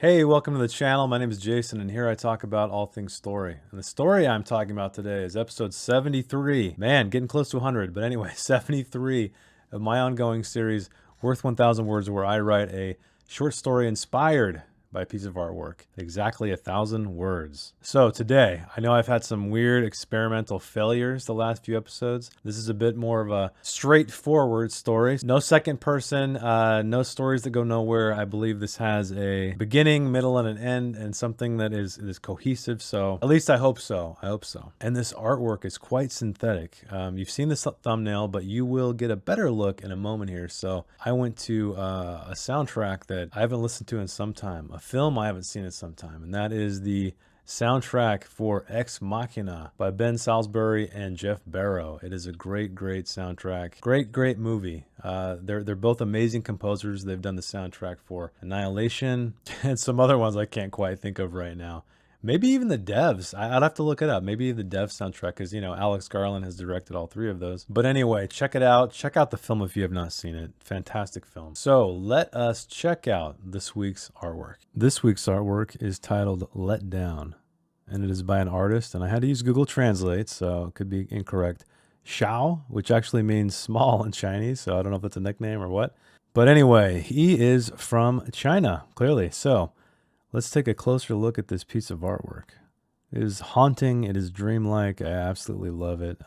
Hey, welcome to the channel. My name is Jason, and here I talk about all things story. And the story I'm talking about today is episode 73. Man, getting close to 100, but anyway, 73 of my ongoing series, Worth 1,000 Words, where I write a short story inspired by a piece of artwork, exactly 1,000 words. So today, I know I've had some weird experimental failures the last few episodes. This is a bit more of a straightforward story. No second person, no stories that go nowhere. I believe this has a beginning, middle, and an end, and something that is cohesive. So at least I hope so. I hope so. And this artwork is quite synthetic. You've seen this thumbnail, but you will get a better look in a moment here. So I went to a soundtrack that I haven't listened to in some time, a film I haven't seen in some time, and that is the soundtrack for Ex Machina by Ben Salisbury and Jeff Barrow. It is a great soundtrack. Great movie. They're both amazing composers. They've done the soundtrack for Annihilation and some other ones I can't quite think of right now. Maybe even the devs. I'd have to look it up. Maybe the dev soundtrack, because, Alex Garland has directed all three of those. But anyway, check it out. Check out the film if you have not seen it. Fantastic film. So let us check out this week's artwork. This week's artwork is titled Let Down, and it is by an artist, and I had to use Google Translate, so it could be incorrect. Xiao, which actually means small in Chinese, so I don't know if it's a nickname or what. But anyway, he is from China, clearly. So let's take a closer look at this piece of artwork. It is haunting. It is dreamlike. I absolutely love it.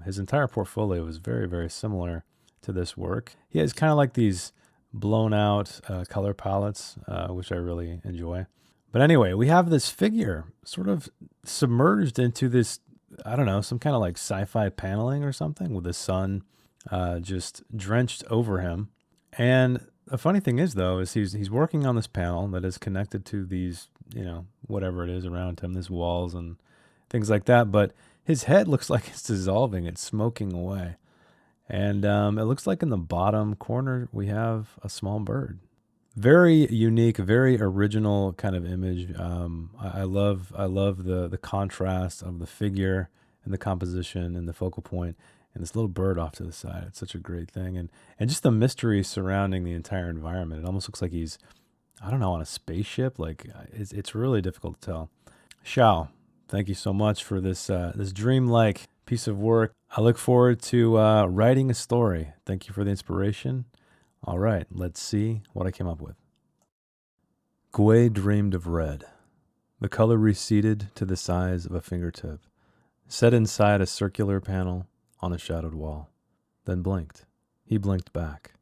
His entire portfolio is very similar to this work. He has kind of like these blown out color palettes, which I really enjoy. But anyway, we have this figure sort of submerged into this, I don't know, some kind of like sci-fi paneling or something, with the sun just drenched over him. And the funny thing is, though, is he's working on this panel that is connected to these, whatever it is around him, these walls and things like that. But his head looks like it's dissolving. It's smoking away. And it looks like in the bottom corner, we have a small bird. Very unique, very original kind of image. I love the contrast of the figure and the composition and the focal point and this little bird off to the side. It's such a great thing. And just the mystery surrounding the entire environment. It almost looks like he's, I don't know, on a spaceship. Like it's really difficult to tell. Xiao, thank you so much for this this dreamlike piece of work. I look forward to writing a story. Thank you for the inspiration. All right, let's see what I came up with. Gui dreamed of red. The color receded to the size of a fingertip, set inside a circular panel on a shadowed wall, then blinked. He blinked back.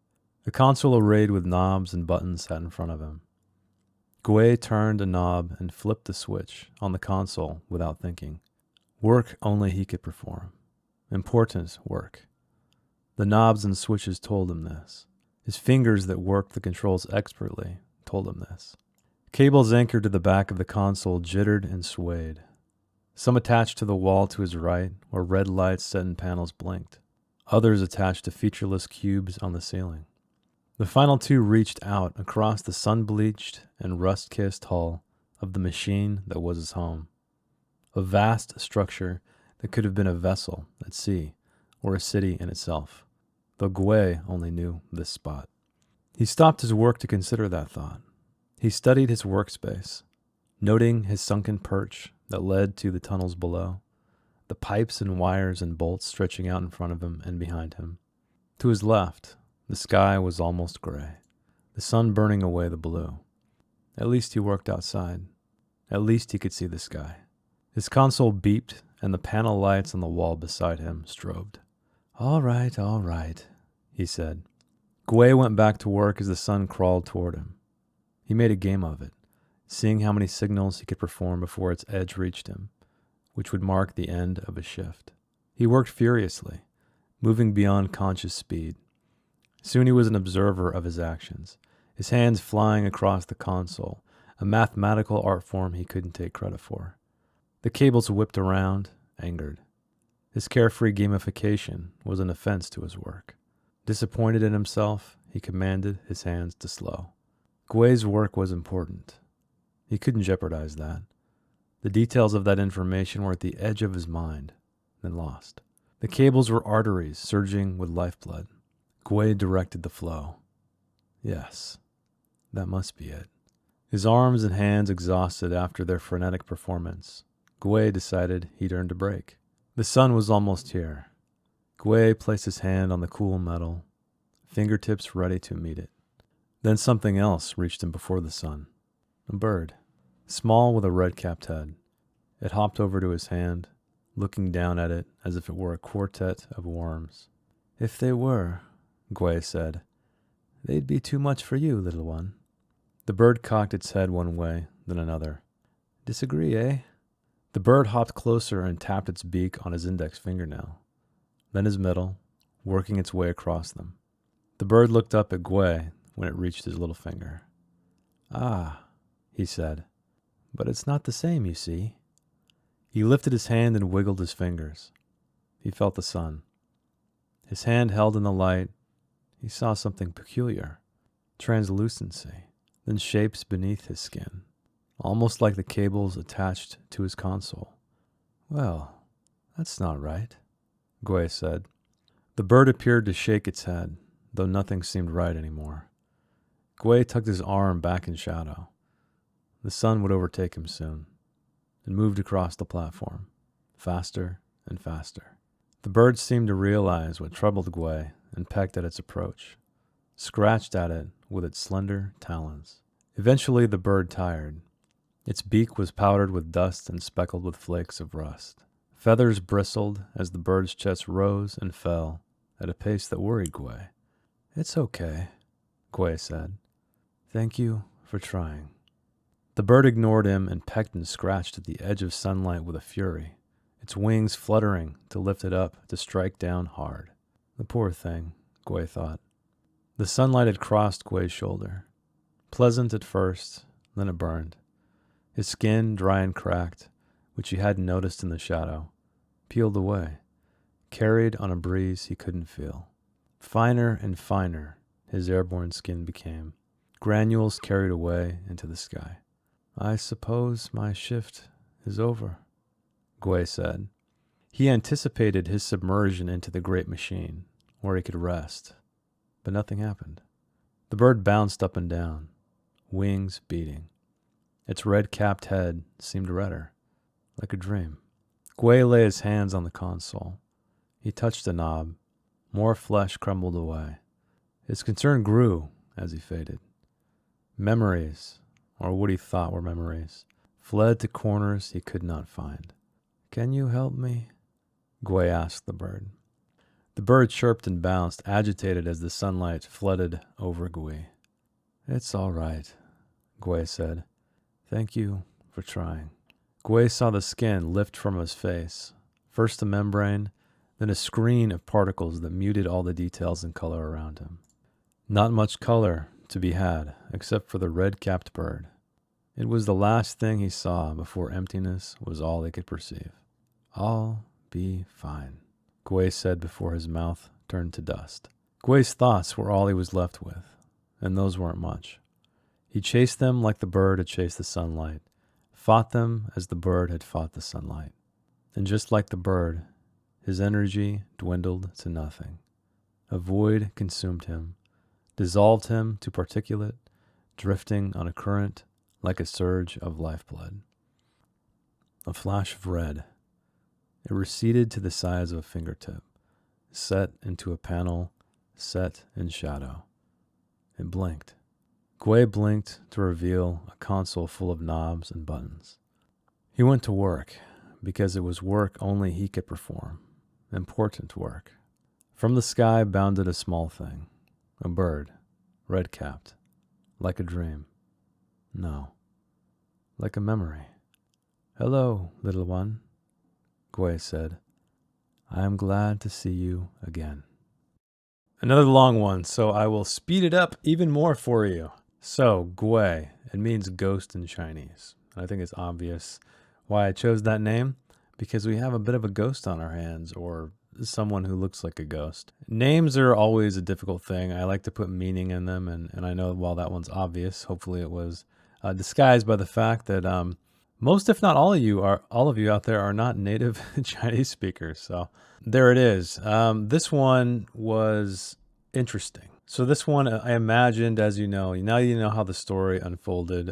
The console arrayed with knobs and buttons sat in front of him. Gui turned a knob and flipped the switch on the console without thinking. Work only he could perform. Important work. The knobs and switches told him this. His fingers that worked the controls expertly told him this. Cables anchored to the back of the console jittered and swayed. Some attached to the wall to his right, where red lights set in panels blinked. Others attached to featureless cubes on the ceiling. The final two reached out across the sun-bleached and rust-kissed hull of the machine that was his home. A vast structure that could have been a vessel at sea or a city in itself, though Gui only knew this spot. He stopped his work to consider that thought. He studied his workspace, noting his sunken perch that led to the tunnels below, the pipes and wires and bolts stretching out in front of him and behind him. To his left, the sky was almost gray, the sun burning away the blue. At least he worked outside. At least he could see the sky. His console beeped, and the panel lights on the wall beside him strobed. All right, he said. Gui went back to work as the sun crawled toward him. He made a game of it, seeing how many signals he could perform before its edge reached him, which would mark the end of a shift. He worked furiously, moving beyond conscious speed. Soon he was an observer of his actions, his hands flying across the console, a mathematical art form he couldn't take credit for. The cables whipped around, angered. His carefree gamification was an offense to his work. Disappointed in himself, he commanded his hands to slow. Gui's work was important. He couldn't jeopardize that. The details of that information were at the edge of his mind, then lost. The cables were arteries surging with lifeblood. Gui directed the flow. Yes, that must be it. His arms and hands exhausted after their frenetic performance, Gui decided he'd earned a break. The sun was almost here. Gui placed his hand on the cool metal, fingertips ready to meet it. Then something else reached him before the sun. A bird, small with a red-capped head. It hopped over to his hand, looking down at it as if it were a quartet of worms. "If they were," Gui said, "they'd be too much for you, little one." The bird cocked its head one way, then another. "Disagree, eh?" The bird hopped closer and tapped its beak on his index fingernail, then his middle, working its way across them. The bird looked up at Gui when it reached his little finger. "Ah," he said, "but it's not the same, you see." He lifted his hand and wiggled his fingers. He felt the sun. His hand held in the light. He saw something peculiar, translucency, then shapes beneath his skin, almost like the cables attached to his console. "Well, that's not right," Gui said. The bird appeared to shake its head, though nothing seemed right anymore. Gui tucked his arm back in shadow. The sun would overtake him soon. It moved across the platform, faster and faster. The bird seemed to realize what troubled Gui and pecked at its approach, scratched at it with its slender talons. Eventually the bird tired. Its beak was powdered with dust and speckled with flakes of rust. Feathers bristled as the bird's chest rose and fell at a pace that worried Gui. "It's okay," Gui said. "Thank you for trying." The bird ignored him and pecked and scratched at the edge of sunlight with a fury, its wings fluttering to lift it up to strike down hard. The poor thing, Gui thought. The sunlight had crossed Gui's shoulder. Pleasant at first, then it burned. His skin, dry and cracked, which he hadn't noticed in the shadow, peeled away, carried on a breeze he couldn't feel. Finer and finer his airborne skin became, granules carried away into the sky. "I suppose my shift is over," Gui said. He anticipated his submersion into the great machine, where he could rest, but nothing happened. The bird bounced up and down, wings beating. Its red-capped head seemed redder, like a dream. Gui lay his hands on the console. He touched the knob. More flesh crumbled away. His concern grew as he faded. Memories, or what he thought were memories, fled to corners he could not find. "Can you help me?" Gui asked the bird. The bird chirped and bounced, agitated as the sunlight flooded over Gui. "It's all right," Gui said. "Thank you for trying." Gui saw the skin lift from his face, first a membrane, then a screen of particles that muted all the details and color around him. Not much color to be had, except for the red-capped bird. It was the last thing he saw before emptiness was all he could perceive. "I'll be fine," Gui said before his mouth turned to dust. Gui's thoughts were all he was left with, and those weren't much. He chased them like the bird had chased the sunlight, fought them as the bird had fought the sunlight. And just like the bird, his energy dwindled to nothing. A void consumed him, dissolved him to particulate, drifting on a current like a surge of lifeblood. A flash of red. It receded to the size of a fingertip, set into a panel, set in shadow. It blinked. Gui blinked to reveal a console full of knobs and buttons. He went to work, because it was work only he could perform. Important work. From the sky bounded a small thing. A bird, red-capped, like a dream. No, like a memory. "Hello, little one," Gui said. "I am glad to see you again." Another long one, so I will speed it up even more for you. So, Gui, it means ghost in Chinese. I think it's obvious why I chose that name, because we have a bit of a ghost on our hands, or someone who looks like a ghost. Names are always a difficult thing. I like to put meaning in them, and I know while that one's obvious, hopefully it was disguised by the fact that most, if not all of you out there are not native Chinese speakers. So there it is. This one was interesting. So this one, I imagined, as you know, now you know how the story unfolded.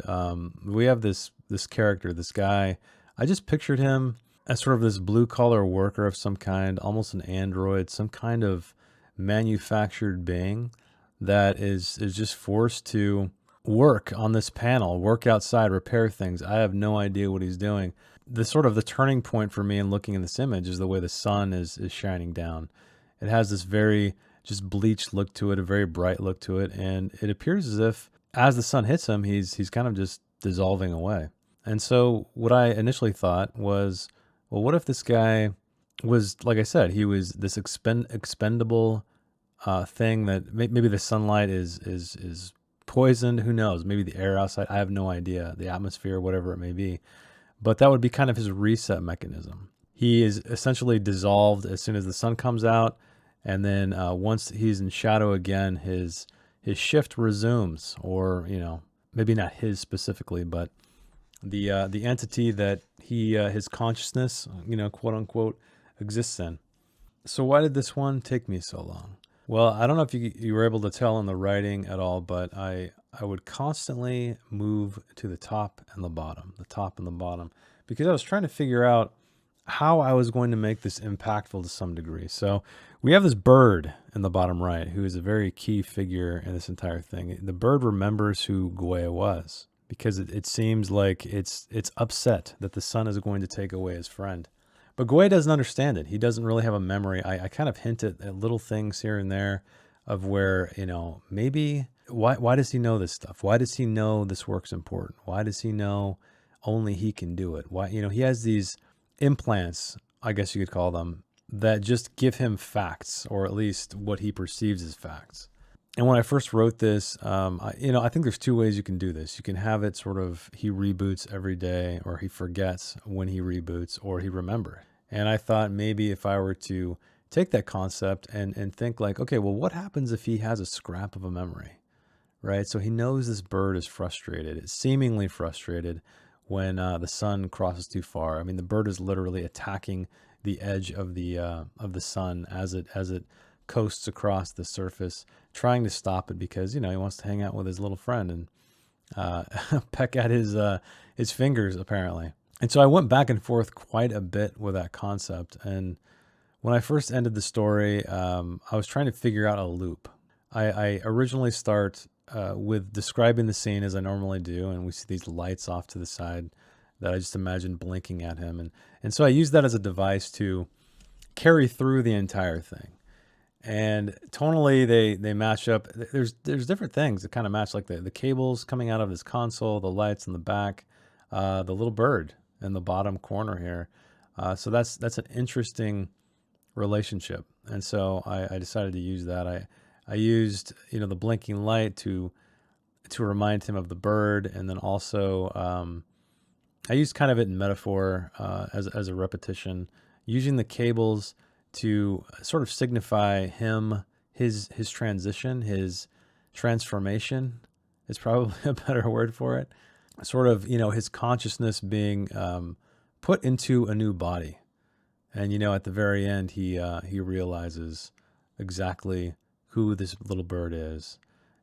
We have this character, this guy. I just pictured him as sort of this blue collar worker of some kind, almost an android, some kind of manufactured being that is just forced to work on this panel, work outside, repair things. I have no idea what he's doing. The sort of the turning point for me in looking in this image is the way the sun is shining down. It has this very just bleached look to it, a very bright look to it, and it appears as if as the sun hits him, he's kind of just dissolving away. And so what I initially thought was, well, what if this guy was, like I said, he was this expendable thing that maybe the sunlight is poisoned. Who knows? Maybe the air outside. I have no idea. The atmosphere, whatever it may be. But that would be kind of his reset mechanism. He is essentially dissolved as soon as the sun comes out, and then once he's in shadow again, his shift resumes, or maybe not his specifically, but the entity that he his consciousness, quote unquote, exists in. So why did this one take me so long? Well, I don't know if you were able to tell in the writing at all, but I would constantly move to the top and the bottom, because I was trying to figure out how I was going to make this impactful to some degree. So we have this bird in the bottom right, who is a very key figure in this entire thing. The bird remembers who Gue was, because it seems like it's upset that the sun is going to take away his friend. But Gue doesn't understand it. He doesn't really have a memory. I kind of hint at little things here and there of where, maybe why does he know this stuff? Why does he know this work's important? Why does he know only he can do it? Why, he has these implants, I guess you could call them, that just give him facts, or at least what he perceives as facts. And when I first wrote this, I think there's two ways you can do this. You can have it sort of he reboots every day, or he forgets when he reboots, or he remembers. And I thought maybe if I were to take that concept and think like, okay, well, what happens if he has a scrap of a memory, right? So he knows this bird is frustrated, it's seemingly frustrated when the sun crosses too far. I mean, the bird is literally attacking the edge of the sun as it coasts across the surface, trying to stop it because he wants to hang out with his little friend and peck at his fingers apparently. And so I went back and forth quite a bit with that concept. And when I first ended the story, I was trying to figure out a loop. I originally start with describing the scene as I normally do, and we see these lights off to the side that I just imagine blinking at him. And so I use that as a device to carry through the entire thing. And tonally, they match up. There's different things that kind of match, like the cables coming out of his console, the lights in the back, the little bird in the bottom corner here. So that's an interesting relationship. And so I decided to use that. I used the blinking light to remind him of the bird, and then also I used kind of it in metaphor as a repetition, using the cables to sort of signify his transition, his transformation is probably a better word for it. Sort of, his consciousness being put into a new body. And, at the very end, he realizes exactly who this little bird is.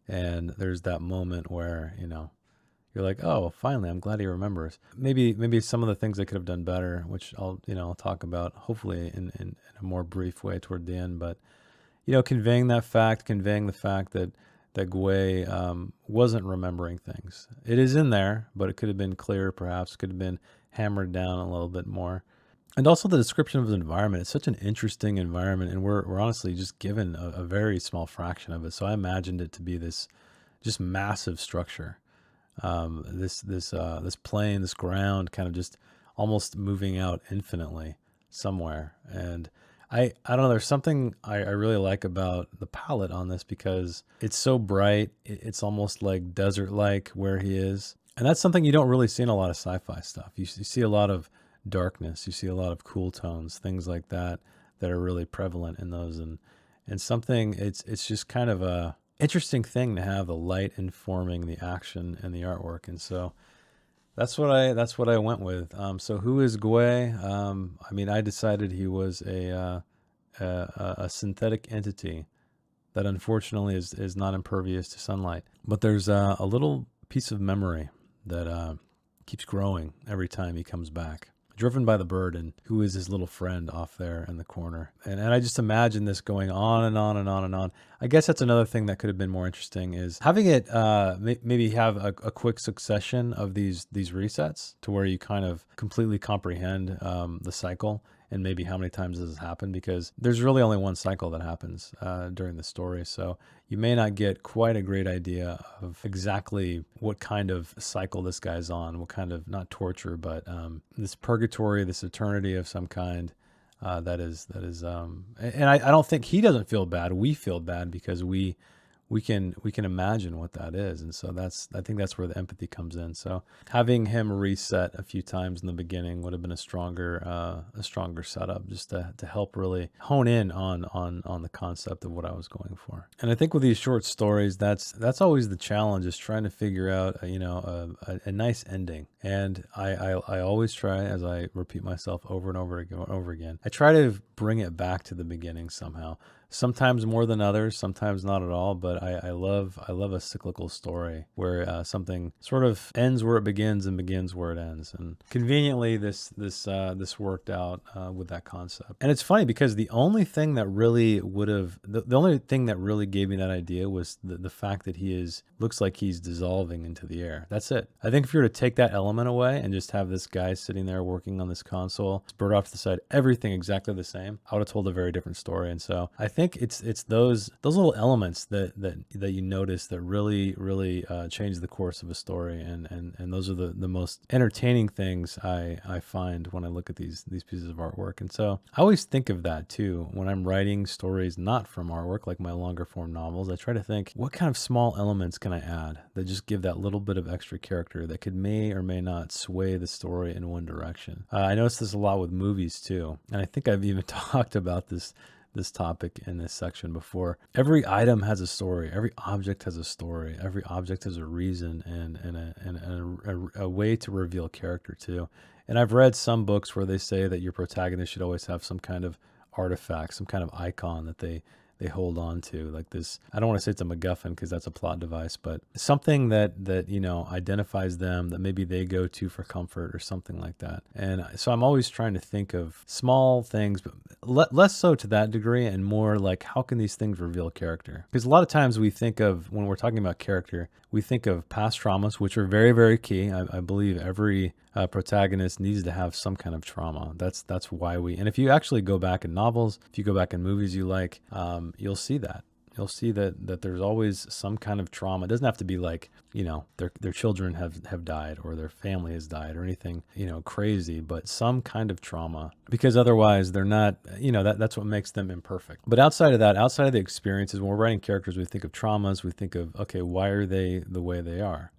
And there's that moment where, you're like, oh, finally, I'm glad he remembers. Maybe some of the things I could have done better, which I'll talk about hopefully in a more brief way toward the end. But, conveying the fact that Gue wasn't remembering things. It is in there, but it could have been clearer, perhaps, could have been hammered down a little bit more. And also the description of the environment. It's such an interesting environment, and we're honestly just given a very small fraction of it. So I imagined it to be this just massive structure. This plane, this ground, kind of just almost moving out infinitely somewhere. And I don't know, there's something I really like about the palette on this, because it's so bright. It's almost like desert-like where he is. And that's something you don't really see in a lot of sci-fi stuff. You see a lot of darkness. You see a lot of cool tones, things like that are really prevalent in those. And something, it's just kind of a interesting thing to have the light informing the action and the artwork. And so that's what I went with. So who is Gue? I decided he was a synthetic entity that unfortunately is not impervious to sunlight. But there's a little piece of memory that keeps growing every time he comes back, driven by the bird and who is his little friend off there in the corner. And I just imagine this going on and on and on and on. I guess that's another thing that could have been more interesting, is having it maybe have a quick succession of these resets to where you kind of completely comprehend the cycle and maybe how many times this has happened, because there's really only one cycle that happens during the story. So you may not get quite a great idea of exactly what kind of cycle this guy's on, what kind of, not torture, but this purgatory, this eternity of some kind. That is, and I don't think he doesn't feel bad. We feel bad because we can imagine what that is. And so I think that's where the empathy comes in. So having him reset a few times in the beginning would have been a stronger setup, just to help really hone in on the concept of what I was going for. And I think with these short stories, that's always the challenge, is trying to figure out a nice ending. And I always try, as I repeat myself over and over again, I try to bring it back to the beginning somehow. Sometimes more than others, sometimes not at all. But I love a cyclical story where something sort of ends where it begins and begins where it ends. And conveniently, this worked out with that concept. And it's funny because the only thing that really the only thing that really gave me that idea was the fact that looks like he's dissolving into the air. That's it. I think if you were to take that element away and just have this guy sitting there working on this console, bird off to the side, everything exactly the same, I would have told a very different story. And so I think it's those little elements that you notice that really change the course of a story, and those are the most entertaining things I find when I look at these pieces of artwork. And so I always think of that too when I'm writing stories not from artwork, like my longer form novels. I try to think, what kind of small elements can I add that just give that little bit of extra character that may or may not sway the story in one direction. I notice this a lot with movies too, and I think I've even talked about this topic in this section before. Every item has a story. Every object has a story. Every object has a reason and a way to reveal character too. And I've read some books where they say that your protagonist should always have some kind of artifact, some kind of icon that they hold on to, like this. I don't want to say it's a MacGuffin because that's a plot device, but something that identifies them, that maybe they go to for comfort or something like that. And so I'm always trying to think of small things, but less so to that degree, and more like, how can these things reveal character? Because a lot of times we think of, when we're talking about character, we think of past traumas, which are very, very key. I believe every protagonist needs to have some kind of trauma. That's why and if you actually go back in novels, if you go back in movies you like, you'll see that. You'll see that there's always some kind of trauma. It doesn't have to be like, their children have died or their family has died or anything, crazy, but some kind of trauma, because otherwise they're not, that's what makes them imperfect. But outside of that, outside of the experiences, when we're writing characters, we think of traumas. We think of, okay, why are they the way they are?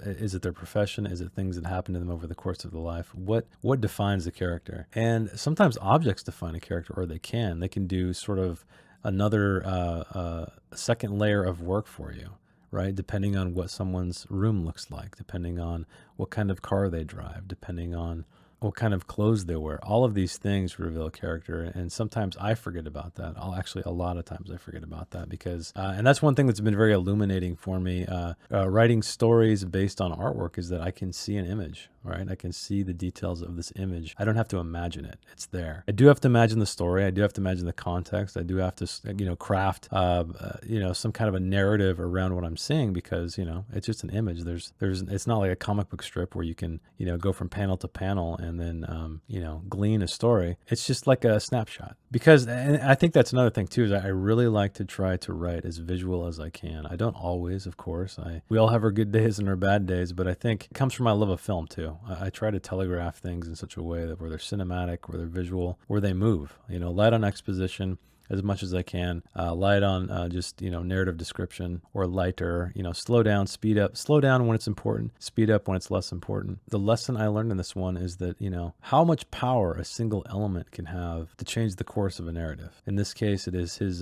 Is it their profession? Is it things that happen to them over the course of their life? What defines the character? And sometimes objects define a character, or they can do sort of another second layer of work for you, right? Depending on what someone's room looks like, depending on what kind of car they drive, depending on what kind of clothes they wear. All of these things reveal character, and sometimes I forget about that. A lot of times I forget about that, because, and that's one thing that's been very illuminating for me, writing stories based on artwork, is that I can see an image, right? I can see the details of this image. I don't have to imagine it. It's there. I do have to imagine the story. I do have to imagine the context. I do have to, craft, some kind of a narrative around what I'm seeing, because, it's just an image. It's not like a comic book strip where you can, go from panel to panel and then, glean a story. It's just like a snapshot. Because, and I think that's another thing too, is I really like to try to write as visual as I can. I don't always, of course. We all have our good days and our bad days, but I think it comes from my love of film too. I try to telegraph things in such a way that where they're cinematic, where they're visual, where they move, light on exposition as much as I can, light on just, narrative description, or lighter, slow down, speed up, slow down when it's important, speed up when it's less important. The lesson I learned in this one is that, how much power a single element can have to change the course of a narrative. In this case, it is his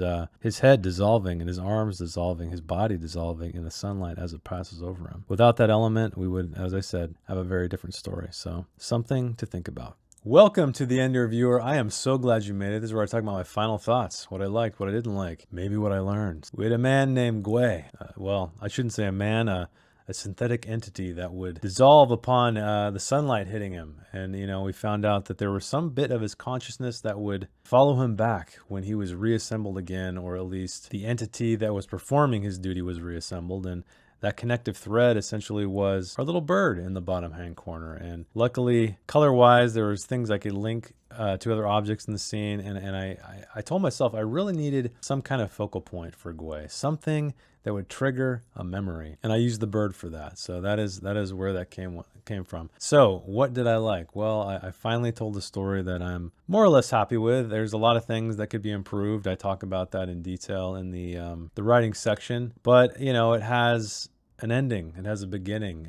head dissolving and his arms dissolving, his body dissolving in the sunlight as it passes over him. Without that element, we would, as I said, have a very different story. So something to think about. Welcome to the End Reviewer. I am so glad you made it. This is where I talk about my final thoughts, what I liked, what I didn't like, maybe what I learned. We had a man named Gwei. Well, I shouldn't say a man, a synthetic entity that would dissolve upon the sunlight hitting him. And, we found out that there was some bit of his consciousness that would follow him back when he was reassembled again, or at least the entity that was performing his duty was reassembled. And that connective thread essentially was our little bird in the bottom hand corner. And luckily, color-wise, there was things I could link to other objects in the scene. And I told myself I really needed some kind of focal point for Gwei, something that would trigger a memory. And I used the bird for that. So that is where that came from. So what did I like? Well, I finally told a story that I'm more or less happy with. There's a lot of things that could be improved. I talk about that in detail in the writing section. But, it has an ending. It has a beginning.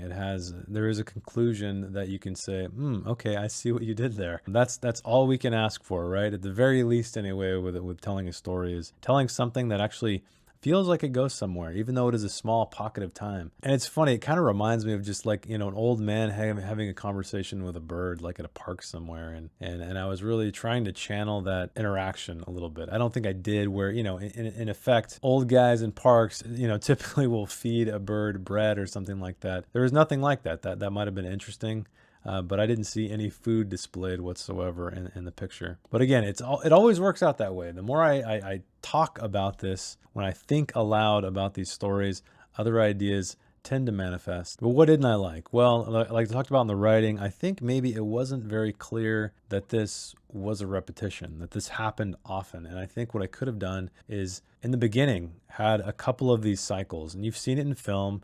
There is a conclusion that you can say, okay, I see what you did there. That's all we can ask for, right? At the very least, anyway, with telling a story, is telling something that actually feels like it goes somewhere, even though it is a small pocket of time. And it's funny, it kind of reminds me of just like, an old man having a conversation with a bird, like at a park somewhere. And I was really trying to channel that interaction a little bit. I don't think I did where, in effect, old guys in parks, typically will feed a bird bread or something like that. There was nothing like that. That might have been interesting. But I didn't see any food displayed whatsoever in the picture. But again, it always works out that way. The more I talk about this, when I think aloud about these stories, other ideas tend to manifest. But what didn't I like? Well, like I talked about in the writing, I think maybe it wasn't very clear that this was a repetition, that this happened often. And I think what I could have done is, in the beginning, had a couple of these cycles. And you've seen it in film.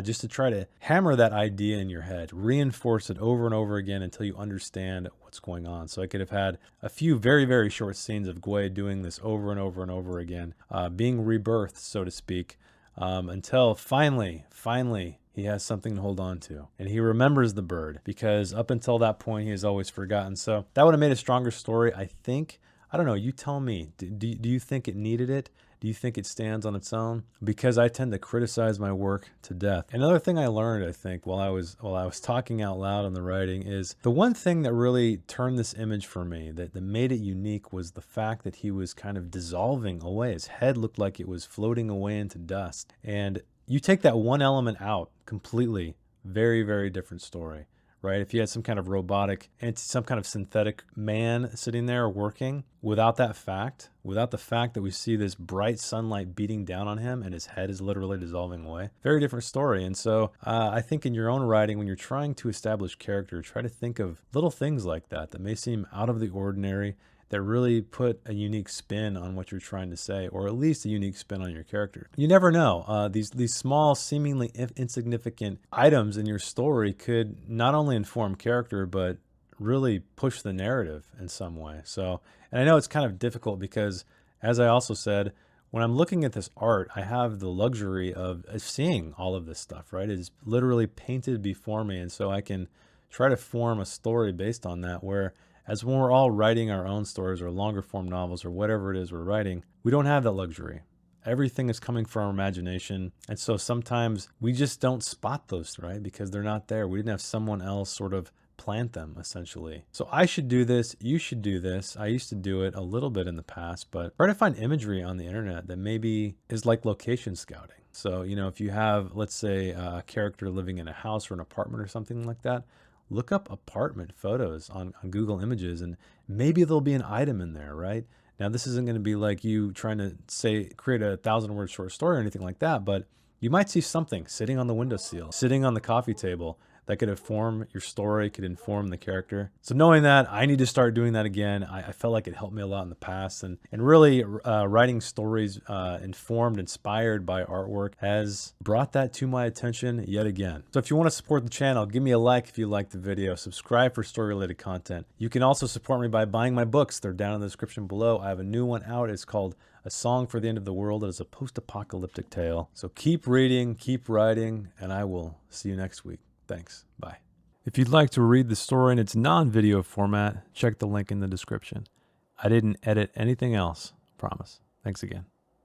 Just to try to hammer that idea in your head, reinforce it over and over again until you understand what's going on. So I could have had a few very, very short scenes of Gwei doing this over and over and over again, being rebirthed, so to speak, until finally, he has something to hold on to. And he remembers the bird, because up until that point, he has always forgotten. So that would have made a stronger story, I think. I don't know. You tell me. Do you think it needed it? Do you think it stands on its own? Because I tend to criticize my work to death. Another thing I learned, I think, while I was talking out loud on the writing, is the one thing that really turned this image for me, that made it unique, was the fact that he was kind of dissolving away. His head looked like it was floating away into dust. And you take that one element out completely, very, very different story. Right? If you had some kind of robotic and some kind of synthetic man sitting there working, without the fact that we see this bright sunlight beating down on him and his head is literally dissolving away, very different story. And so I think in your own writing, when you're trying to establish character, try to think of little things like that may seem out of the ordinary, that really put a unique spin on what you're trying to say, or at least a unique spin on your character. You never know. These small, seemingly insignificant items in your story could not only inform character, but really push the narrative in some way. So, and I know it's kind of difficult because, as I also said, when I'm looking at this art, I have the luxury of seeing all of this stuff, right? It's literally painted before me, and so I can try to form a story based on that, where as when we're all writing our own stories or longer form novels or whatever it is we're writing, we don't have that luxury. Everything is coming from our imagination. And so sometimes we just don't spot those, right? Because they're not there. We didn't have someone else sort of plant them, essentially. So I should do this. You should do this. I used to do it a little bit in the past, but try to find imagery on the internet that maybe is like location scouting. So, if you have, let's say, a character living in a house or an apartment or something like that, look up apartment photos on Google Images, and maybe there'll be an item in there, right? Now, this isn't going to be like you trying to create a 1,000-word short story or anything like that, but you might see something sitting on the windowsill, sitting on the coffee table, that could inform your story, could inform the character. So knowing that, I need to start doing that again. I felt like it helped me a lot in the past, and really writing stories informed, inspired by artwork has brought that to my attention yet again. So if you want to support the channel, give me a like if you liked the video, subscribe for story-related content. You can also support me by buying my books. They're down in the description below. I have a new one out. It's called A Song for the End of the World. It is a post-apocalyptic tale. So keep reading, keep writing, and I will see you next week. Thanks. Bye. If you'd like to read the story in its non-video format, check the link in the description. I didn't edit anything else, promise. Thanks again.